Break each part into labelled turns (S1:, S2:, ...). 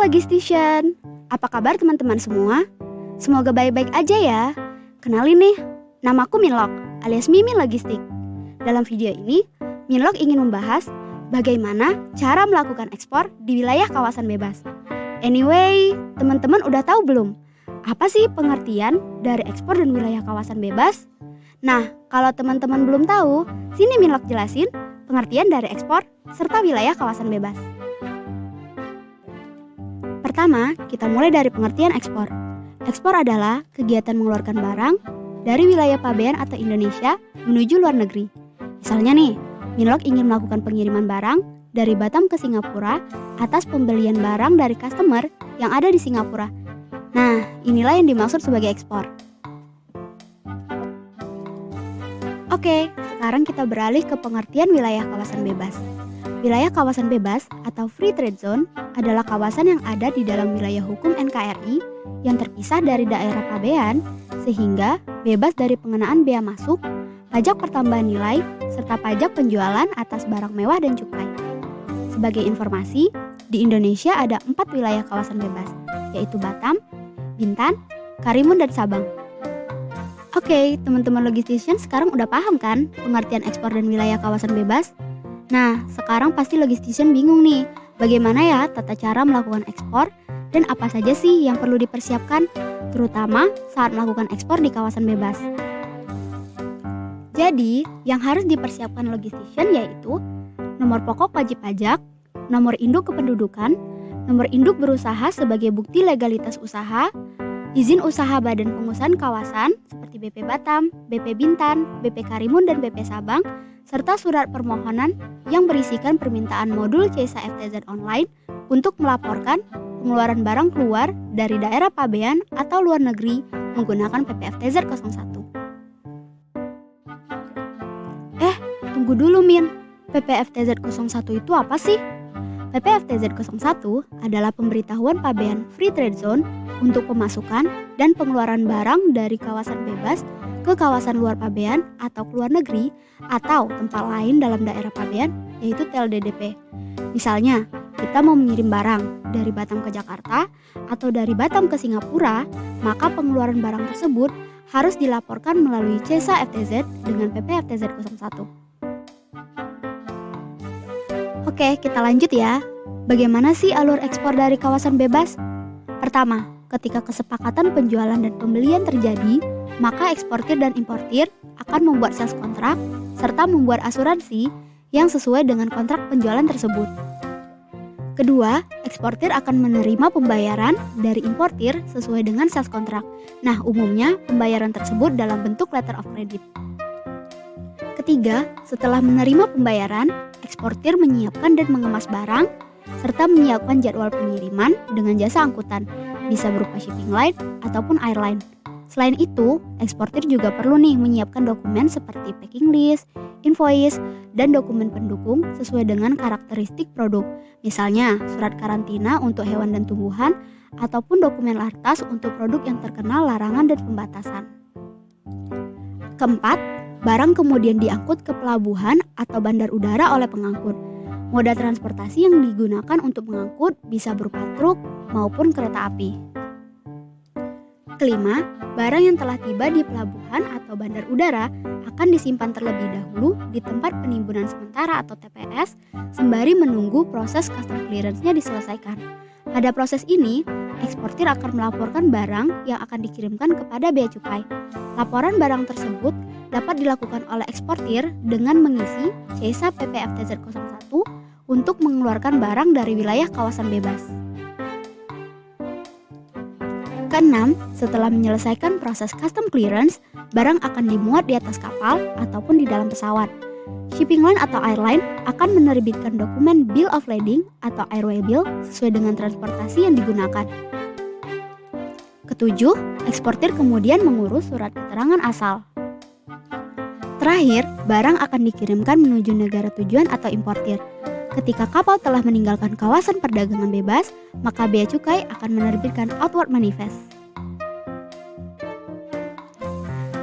S1: Logistician, apa kabar teman-teman semua? Semoga baik-baik aja ya. Kenalin nih, namaku Minlock alias Mimin Logistik. Dalam video ini, Minlock ingin membahas bagaimana cara melakukan ekspor di wilayah kawasan bebas. Anyway, teman-teman udah tahu belum? Apa sih pengertian dari ekspor dan wilayah kawasan bebas? Nah, kalau teman-teman belum tahu, sini Minlock jelasin pengertian dari ekspor serta wilayah kawasan bebas. Pertama, kita mulai dari pengertian ekspor. Ekspor adalah kegiatan mengeluarkan barang dari wilayah pabean atau Indonesia menuju luar negeri. Misalnya nih, Minlock ingin melakukan pengiriman barang dari Batam ke Singapura atas pembelian barang dari customer yang ada di Singapura. Nah, inilah yang dimaksud sebagai ekspor. Oke, sekarang kita beralih ke pengertian wilayah kawasan bebas. Wilayah kawasan bebas atau Free Trade Zone adalah kawasan yang ada di dalam wilayah hukum NKRI yang terpisah dari daerah pabean sehingga bebas dari pengenaan bea masuk, pajak pertambahan nilai, serta pajak penjualan atas barang mewah dan cukai. Sebagai informasi, di Indonesia ada 4 wilayah kawasan bebas, yaitu Batam, Bintan, Karimun, dan Sabang. Oke, teman-teman logistician sekarang udah paham kan pengertian ekspor dan wilayah kawasan bebas? Nah, sekarang pasti logistician bingung nih, bagaimana ya tata cara melakukan ekspor dan apa saja sih yang perlu dipersiapkan, terutama saat melakukan ekspor di kawasan bebas. Jadi, yang harus dipersiapkan logistician yaitu nomor pokok wajib pajak, nomor induk kependudukan, nomor induk berusaha sebagai bukti legalitas usaha, izin usaha badan pengusahaan kawasan seperti BP Batam, BP Bintan, BP Karimun, dan BP Sabang, serta surat permohonan yang berisikan permintaan modul CESA FTZ online untuk melaporkan pengeluaran barang keluar dari daerah pabean atau luar negeri menggunakan PPFTZ 01. Tunggu dulu Min, PPFTZ 01 itu apa sih? PPFTZ 01 adalah pemberitahuan pabean Free Trade Zone untuk pemasukan dan pengeluaran barang dari kawasan bebas ke kawasan luar pabean atau ke luar negeri atau tempat lain dalam daerah pabean, yaitu TLDDP. Misalnya, kita mau mengirim barang dari Batam ke Jakarta atau dari Batam ke Singapura, maka pengeluaran barang tersebut harus dilaporkan melalui CESA FTZ dengan PPFTZ 01. Oke, kita lanjut ya. Bagaimana sih alur ekspor dari kawasan bebas? Pertama, ketika kesepakatan penjualan dan pembelian terjadi, maka eksportir dan importir akan membuat sales kontrak serta membuat asuransi yang sesuai dengan kontrak penjualan tersebut. Kedua, eksportir akan menerima pembayaran dari importir sesuai dengan sales kontrak. Nah, umumnya pembayaran tersebut dalam bentuk letter of credit. Ketiga, setelah menerima pembayaran, eksportir menyiapkan dan mengemas barang serta menyiapkan jadwal pengiriman dengan jasa angkutan, bisa berupa shipping line ataupun airline. Selain itu, eksportir juga perlu nih menyiapkan dokumen seperti packing list, invoice, dan dokumen pendukung sesuai dengan karakteristik produk. Misalnya, surat karantina untuk hewan dan tumbuhan, ataupun dokumen lartas untuk produk yang terkena larangan dan pembatasan. Keempat, barang kemudian diangkut ke pelabuhan atau bandar udara oleh pengangkut. Moda transportasi yang digunakan untuk mengangkut bisa berupa truk maupun kereta api. Kelima, barang yang telah tiba di pelabuhan atau bandar udara akan disimpan terlebih dahulu di tempat penimbunan sementara atau TPS sembari menunggu proses custom clearance-nya diselesaikan. Pada proses ini, eksportir akan melaporkan barang yang akan dikirimkan kepada bea cukai. Laporan barang tersebut dapat dilakukan oleh eksportir dengan mengisi CESA PPFTZ 01 untuk mengeluarkan barang dari wilayah kawasan bebas. Keenam, setelah menyelesaikan proses custom clearance, barang akan dimuat di atas kapal ataupun di dalam pesawat. Shipping line atau airline akan menerbitkan dokumen Bill of Lading atau airway bill sesuai dengan transportasi yang digunakan. Ketujuh, eksportir kemudian mengurus surat keterangan asal. Terakhir, barang akan dikirimkan menuju negara tujuan atau importir. Ketika kapal telah meninggalkan kawasan perdagangan bebas, maka bea cukai akan menerbitkan outward manifest.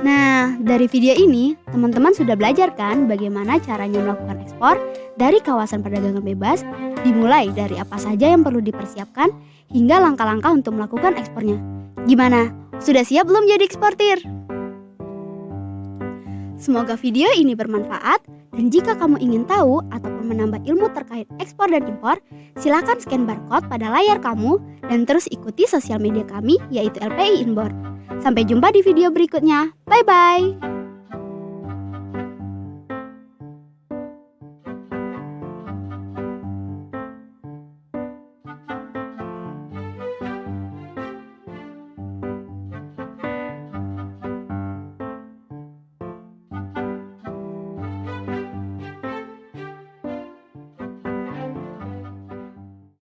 S1: Nah, dari video ini, teman-teman sudah belajar kan bagaimana caranya melakukan ekspor dari kawasan perdagangan bebas, dimulai dari apa saja yang perlu dipersiapkan, hingga langkah-langkah untuk melakukan ekspornya. Gimana? Sudah siap belum jadi eksportir? Semoga video ini bermanfaat, dan jika kamu ingin tahu ataupun menambah ilmu terkait ekspor dan impor, silakan scan barcode pada layar kamu dan terus ikuti sosial media kami yaitu LPI Inbound. Sampai jumpa di video berikutnya. Bye-bye!